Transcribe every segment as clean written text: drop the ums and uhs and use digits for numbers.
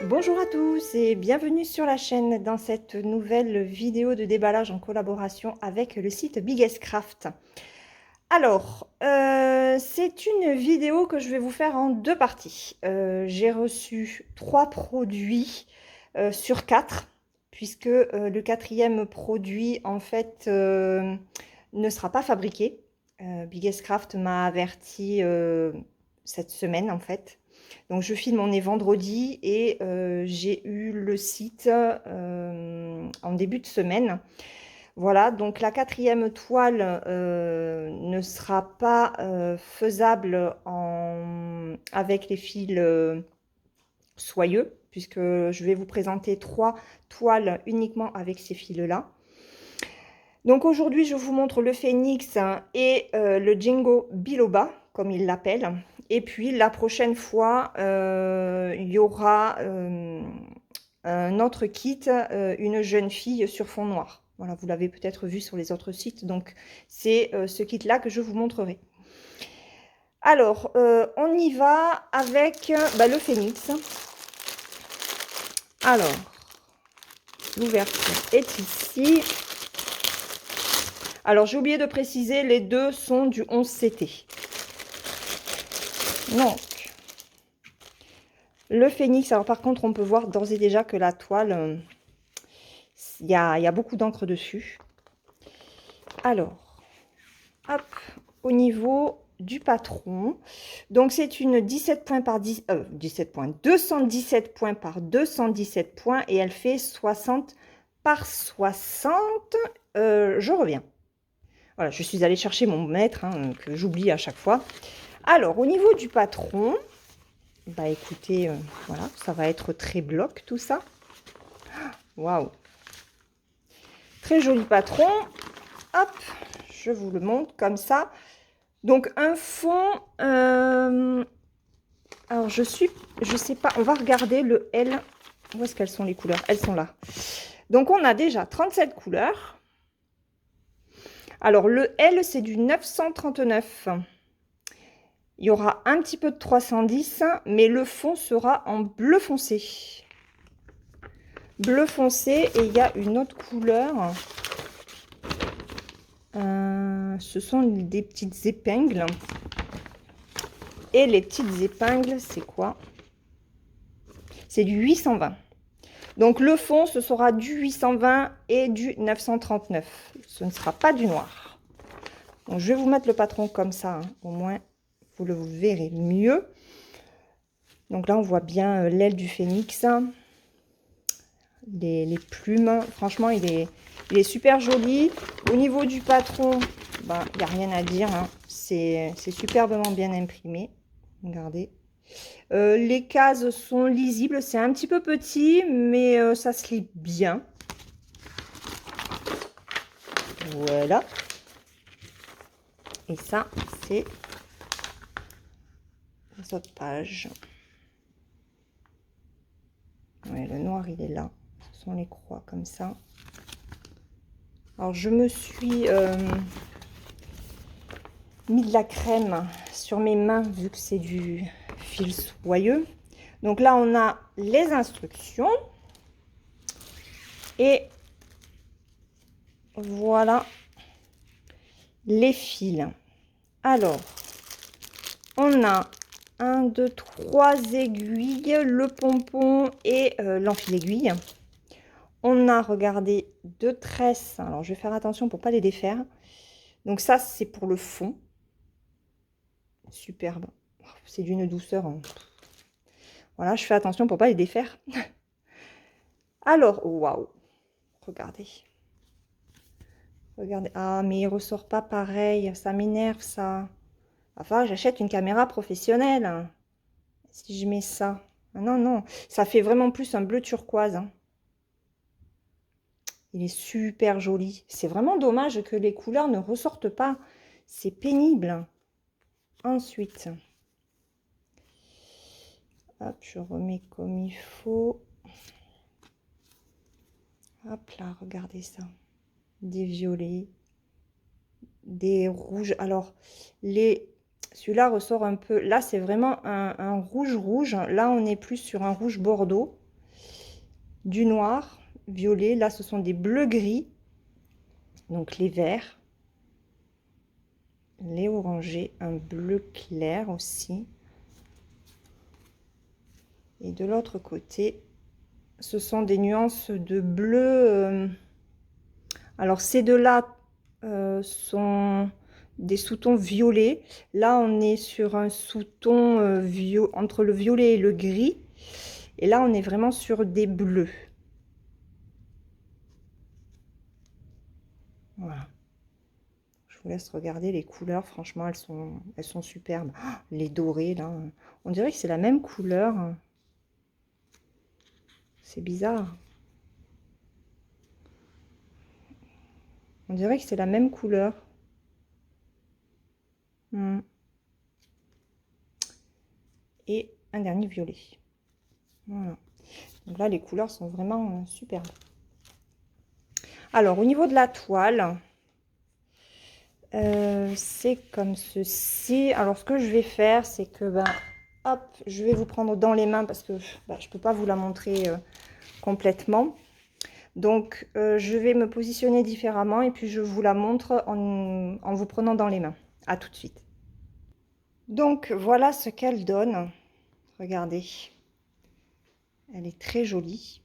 Bonjour à tous et bienvenue sur la chaîne dans cette nouvelle vidéo de déballage en collaboration avec le site Biggest Craft. Alors, c'est une vidéo que je vais vous faire en deux parties. J'ai reçu 3 produits sur 4, puisque le quatrième produit en fait ne sera pas fabriqué. Biggest Craft m'a averti cette semaine en fait. Donc je filme, on est vendredi et j'ai eu le site en début de semaine. Voilà, donc la quatrième toile ne sera pas faisable avec les fils soyeux, puisque je vais vous présenter 3 toiles uniquement avec ces fils-là. Donc aujourd'hui, je vous montre le phénix et le Jingo Biloba, comme il l'appelle. Et puis la prochaine fois, il y aura un autre kit, une jeune fille sur fond noir. Voilà, vous l'avez peut-être vu sur les autres sites. Donc c'est ce kit-là que je vous montrerai. Alors, on y va avec le phénix. Alors, l'ouverture est ici. Alors, j'ai oublié de préciser, les deux sont du 11 CT. Donc, le phénix, alors par contre, on peut voir d'ores et déjà que la toile, il y a beaucoup d'encre dessus. Alors, hop, au niveau du patron, donc c'est une 17 points par 17 points, 217 points par 217 points et elle fait 60 par 60. Je reviens. Voilà, je suis allée chercher mon mètre, hein, que j'oublie à chaque fois. Alors, au niveau du patron, bah écoutez, voilà, ça va être très bloc tout ça. Waouh! Très joli patron. Hop, je vous le montre comme ça. Donc, un fond... alors, je sais pas, on va regarder le L. Où est-ce qu'elles sont les couleurs? Elles sont là. Donc, on a déjà 37 couleurs. Alors, le L, c'est du 939. Il y aura un petit peu de 310, mais le fond sera en bleu foncé. Bleu foncé, et il y a une autre couleur. Ce sont des petites épingles. Et les petites épingles, c'est quoi? C'est du 820. Donc le fond, ce sera du 820 et du 939. Ce ne sera pas du noir. Donc, je vais vous mettre le patron comme ça, hein. Au moins, vous le verrez mieux. Donc là, on voit bien l'aile du phénix. Les plumes, franchement, il est super joli. Au niveau du patron, il n'y a rien à dire, hein. C'est superbement bien imprimé. Regardez. Les cases sont lisibles. C'est un petit peu petit, mais ça se lit bien. Voilà. Et ça, c'est les autres pages. Ouais, le noir, il est là. Ce sont les croix comme ça. Alors, je me suis mis de la crème sur mes mains, vu que c'est du fil soyeux. Donc là, on a les instructions. Et voilà les fils. Alors, on a 1, 2, 3 aiguilles, le pompon et l'enfil-aiguille. On a, regardé, 2 tresses. Alors, je vais faire attention pour pas les défaire. Donc ça, c'est pour le fond. Superbe. C'est d'une douceur, hein. Voilà, je fais attention pour pas les défaire. Alors, waouh. Regardez. Regardez. Ah, mais il ressort pas pareil. Ça m'énerve, ça. Enfin, j'achète une caméra professionnelle, hein, si je mets ça. Ah non, non. Ça fait vraiment plus un bleu turquoise, hein. Il est super joli. C'est vraiment dommage que les couleurs ne ressortent pas. C'est pénible. Ensuite, hop, je remets comme il faut. Hop là, regardez ça. Des violets, des rouges. Alors, celui-là ressort un peu. Là, c'est vraiment un rouge rouge. Là, on est plus sur un rouge bordeaux. du noir, violet. Là, ce sont des bleus-gris. Donc, les verts, les orangés, un bleu clair aussi. Et de l'autre côté, ce sont des nuances de bleu. Alors, ces deux-là sont des sous-tons violets. Là, on est sur un sous-ton entre le violet et le gris. Et là, on est vraiment sur des bleus. Voilà. Je vous laisse regarder les couleurs. Franchement, elles sont superbes. Oh, les dorés, là. On dirait que c'est la même couleur. C'est bizarre. On dirait que c'est la même couleur. Et un dernier violet. Voilà. Donc là, les couleurs sont vraiment superbes. Alors, au niveau de la toile, c'est comme ceci. Alors, ce que je vais faire, c'est que, hop, je vais vous prendre dans les mains parce que je ne peux pas vous la montrer complètement. Donc, je vais me positionner différemment et puis je vous la montre en vous prenant dans les mains. À tout de suite. Donc, voilà ce qu'elle donne. Regardez. Elle est très jolie.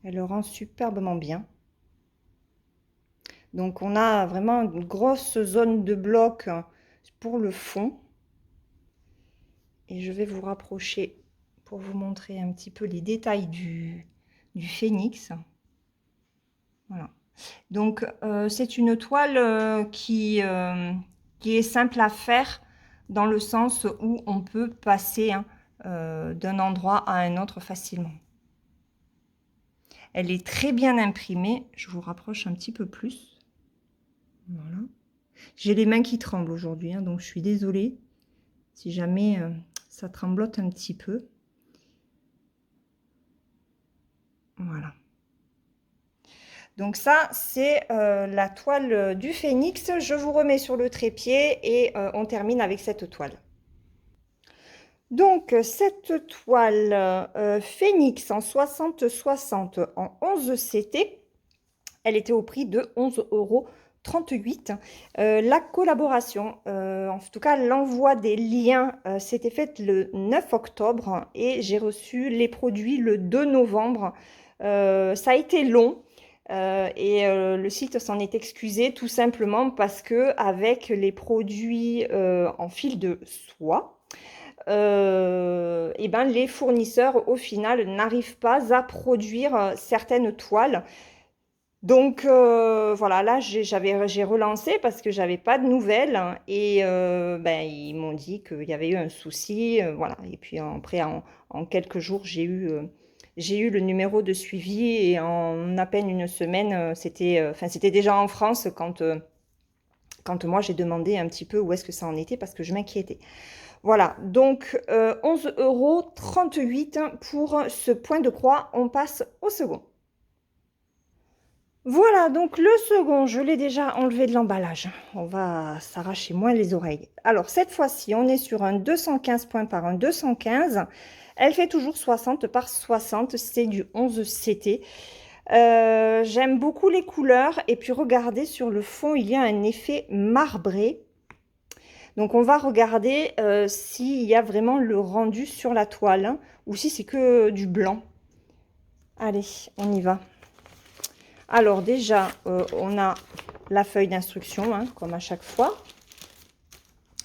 Elle le rend superbement bien. Donc, on a vraiment une grosse zone de bloc pour le fond. Et je vais vous rapprocher pour vous montrer un petit peu les détails du phénix. Voilà. Donc, c'est une toile qui est simple à faire dans le sens où on peut passer d'un endroit à un autre facilement. Elle est très bien imprimée. Je vous rapproche un petit peu plus. Voilà. J'ai les mains qui tremblent aujourd'hui, donc je suis désolée si jamais ça tremblote un petit peu. Voilà. Donc ça, c'est la toile du phénix. Je vous remets sur le trépied et on termine avec cette toile. Donc, cette toile phénix en 60-60 en 11 CT, elle était au prix de 11,38 €. La collaboration, en tout cas l'envoi des liens, s'était fait le 9 octobre et j'ai reçu les produits le 2 novembre. Ça a été long. Le site s'en est excusé tout simplement parce que avec les produits en fil de soie, les fournisseurs au final n'arrivent pas à produire certaines toiles. Donc voilà, là j'ai relancé parce que j'avais pas de nouvelles et ils m'ont dit qu'il y avait eu un souci, voilà. Et puis après en quelques jours j'ai eu le numéro de suivi et en à peine une semaine c'était déjà en France quand moi j'ai demandé un petit peu où est-ce que ça en était parce que je m'inquiétais. Voilà, donc 11,38 € pour ce point de croix. On passe au second. Voilà, donc le second, je l'ai déjà enlevé de l'emballage. On va s'arracher moins les oreilles. Alors, cette fois-ci, on est sur un 215 points par un 215. Elle fait toujours 60 par 60. C'est du 11 CT. J'aime beaucoup les couleurs. Et puis, regardez, sur le fond, il y a un effet marbré. Donc, on va regarder s'il y a vraiment le rendu sur la toile, hein, ou si c'est que du blanc. Allez, on y va. Alors déjà, on a la feuille d'instruction, hein, comme à chaque fois.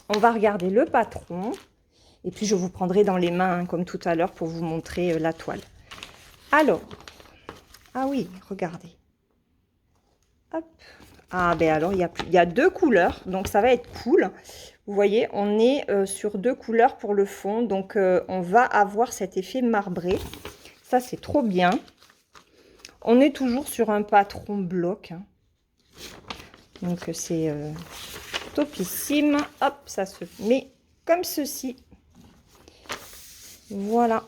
On va regarder le patron. Et puis, je vous prendrai dans les mains, hein, comme tout à l'heure, pour vous montrer la toile. Alors, ah oui, regardez. Hop. Ah ben alors, il y a deux couleurs, donc ça va être cool. Vous voyez, on est sur deux couleurs pour le fond. Donc, on va avoir cet effet marbré. Ça, c'est trop bien. On est toujours sur un patron bloc. Hein. Donc, c'est topissime. Hop, ça se met comme ceci. Voilà.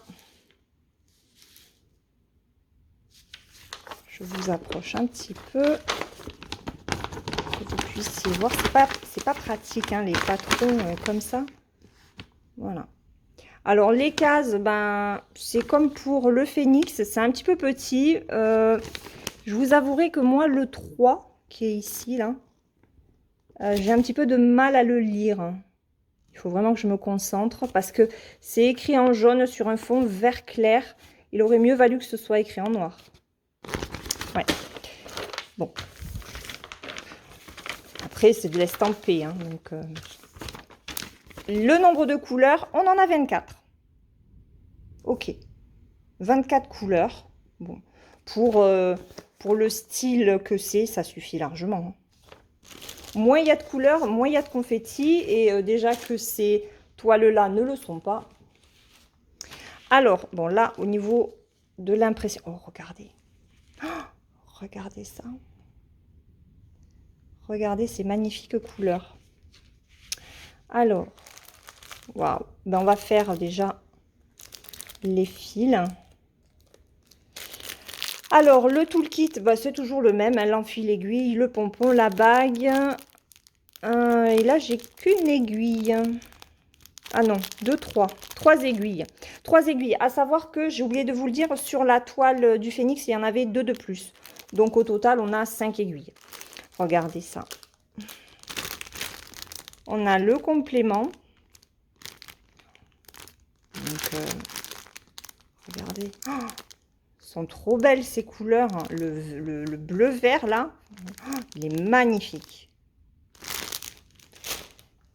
Je vous approche un petit peu. Que vous puissiez voir. C'est pas pratique, hein, les patrons comme ça. Voilà. Alors, les cases, ben, c'est comme pour le phénix, c'est un petit peu petit. Je vous avouerai que moi, le 3, qui est ici, là, j'ai un petit peu de mal à le lire. Il faut vraiment que je me concentre parce que c'est écrit en jaune sur un fond vert clair. Il aurait mieux valu que ce soit écrit en noir. Ouais. Bon. Après, c'est de l'estampé, hein, donc... Le nombre de couleurs, on en a 24. Ok. 24 couleurs. Bon. Pour le style que c'est, ça suffit largement. Moins il y a de couleurs, moins il y a de confettis. Et déjà que ces toiles-là ne le sont pas. Alors, bon, là, au niveau de l'impression... Oh, regardez. Oh, regardez ça. Regardez ces magnifiques couleurs. Alors, waouh. Ben, on va faire déjà les fils. Alors, le toolkit, bah, c'est toujours le même. Hein, l'enfil aiguille, le pompon, la bague. Et là, j'ai qu'une aiguille. Ah non, 2, 3. 3 aiguilles. 3 aiguilles. À savoir que, j'ai oublié de vous le dire, sur la toile du phénix, il y en avait 2 de plus. Donc, au total, on a 5 aiguilles. Regardez ça. On a le complément. Donc, regardez. Oh, sont trop belles ces couleurs. Le bleu-vert, là, il est magnifique.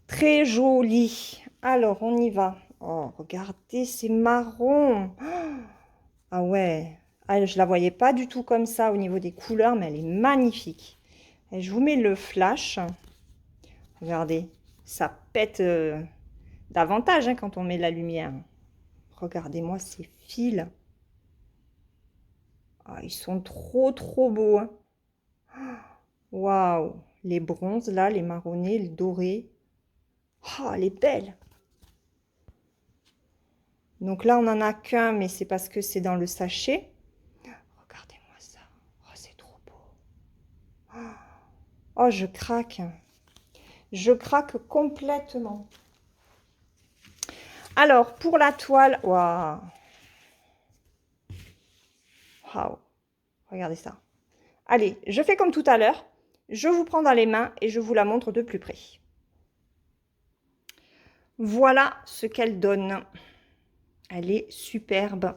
Très joli. Alors, on y va. Oh, regardez, c'est marron. Ah ouais. Ah, je la voyais pas du tout comme ça au niveau des couleurs, mais elle est magnifique. Et je vous mets le flash. Regardez, ça pète davantage hein, quand on met la lumière. Regardez-moi ces fils. Ah, ils sont trop beaux. Hein. Waouh. Les bronzes là, les marronnés, les dorés. Oh, elle est belle. Donc là, on n'en a qu'un, mais c'est parce que c'est dans le sachet. Regardez-moi ça. Oh, c'est trop beau. Oh, je craque. Je craque complètement. Alors, pour la toile... Waouh. Waouh. Regardez ça. Allez, je fais comme tout à l'heure. Je vous prends dans les mains et je vous la montre de plus près. Voilà ce qu'elle donne. Elle est superbe.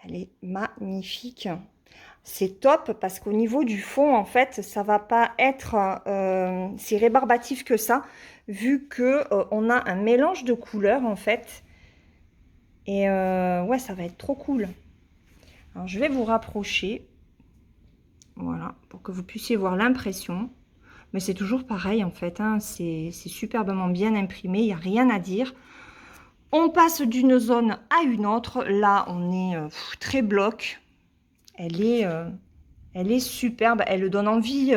Elle est magnifique. C'est top parce qu'au niveau du fond, en fait, ça va pas être si rébarbatif que ça, vu que on a un mélange de couleurs, en fait. Et ouais, ça va être trop cool. Alors, je vais vous rapprocher. Voilà, pour que vous puissiez voir l'impression. Mais c'est toujours pareil, en fait. Hein, c'est superbement bien imprimé, il n'y a rien à dire. On passe d'une zone à une autre. Là, on est très bloc. Elle est superbe. Elle donne envie,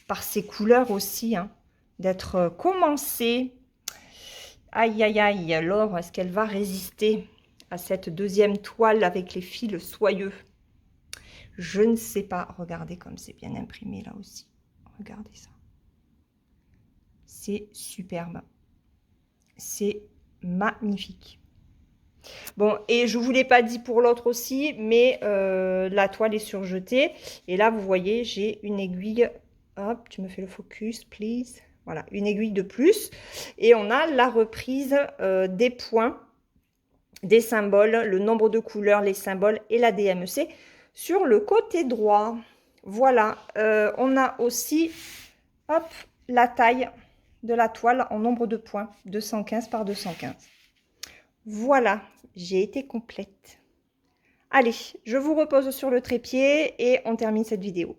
par ses couleurs aussi, hein, d'être commencée. Aïe, aïe, aïe. Alors, est-ce qu'elle va résister à cette deuxième toile avec les fils soyeux? Je ne sais pas. Regardez comme c'est bien imprimé là aussi. Regardez ça. C'est superbe. C'est magnifique. Bon, et je ne vous l'ai pas dit pour l'autre aussi, mais la toile est surjetée. Et là, vous voyez, j'ai une aiguille. Hop, tu me fais le focus, please. Voilà, une aiguille de plus. Et on a la reprise des points, des symboles, le nombre de couleurs, les symboles et la DMC sur le côté droit. Voilà, on a aussi, hop, la taille de la toile en nombre de points, 215 par 215. Voilà, j'ai été complète. Allez, je vous repose sur le trépied et on termine cette vidéo.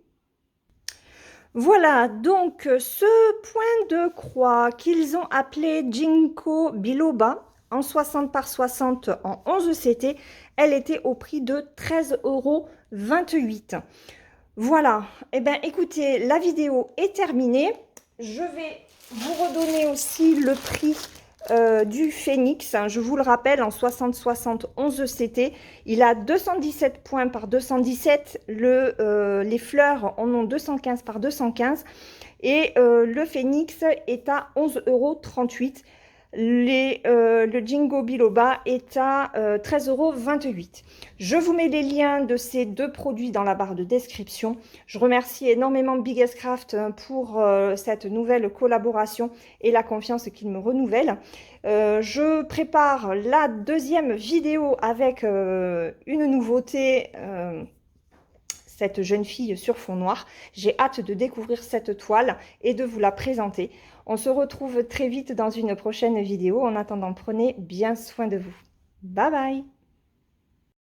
Voilà, donc ce point de croix qu'ils ont appelé Ginkgo biloba en 60 par 60 en 11 CT, elle était au prix de 13,28 €. Voilà, et bien écoutez, la vidéo est terminée. Je vais vous redonner aussi le prix du phénix. Je vous le rappelle, en 60-60 11 CT, il a 217 points par 217. Les fleurs en ont 215 par 215. Et le phénix est à 11,38 €. Le Jingo Biloba est à 13,28 €. Je vous mets les liens de ces deux produits dans la barre de description. Je remercie énormément Biggest pour cette nouvelle collaboration et la confiance qu'il me renouvelle. Je prépare la deuxième vidéo avec une nouveauté, cette jeune fille sur fond noir. J'ai hâte de découvrir cette toile et de vous la présenter. On se retrouve très vite dans une prochaine vidéo. En attendant, prenez bien soin de vous. Bye bye!